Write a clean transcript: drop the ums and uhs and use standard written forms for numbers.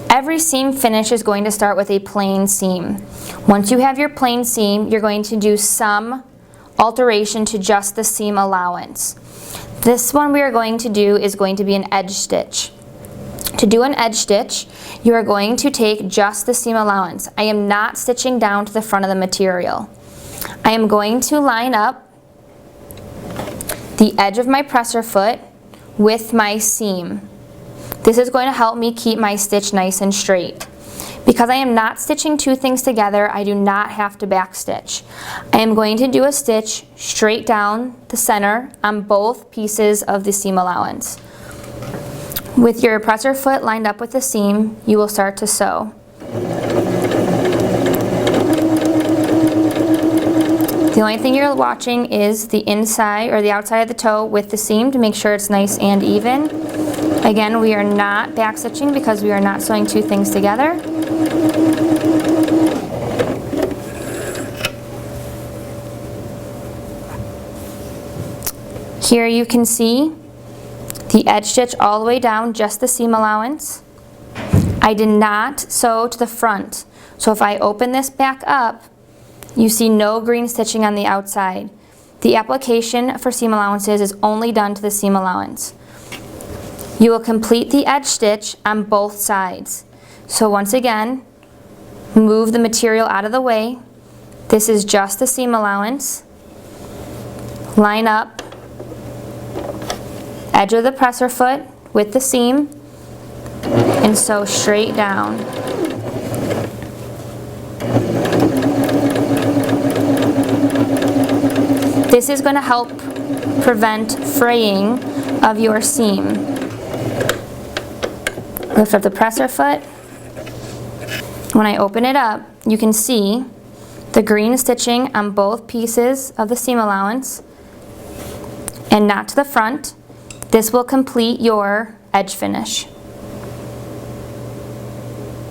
Every seam finish is going to start with a plain seam. Once you have your plain seam, you're going to do some alteration to just the seam allowance. This one we are going to do is going to be an edge stitch. To do an edge stitch, you are going to take just the seam allowance. I am not stitching down to the front of the material. I am going to line up the edge of my presser foot with my seam. This is going to help me keep my stitch nice and straight. Because I am not stitching two things together, I do not have to back stitch. I am going to do a stitch straight down the center on both pieces of the seam allowance. With your presser foot lined up with the seam, you will start to sew. The only thing you're watching is the inside or the outside of the toe with the seam to make sure it's nice and even. Again, we are not back stitching because we are not sewing two things together. Here you can see the edge stitch all the way down, just the seam allowance. I did not sew to the front, so if I open this back up, you see no green stitching on the outside. The application for seam allowances is only done to the seam allowance. You will complete the edge stitch on both sides. So once again, move the material out of the way. This is just the seam allowance. Line up edge of the presser foot with the seam and sew straight down. This is going to help prevent fraying of your seam. Lift up the presser foot. When I open it up, you can see the green stitching on both pieces of the seam allowance and not to the front. This will complete your edge finish.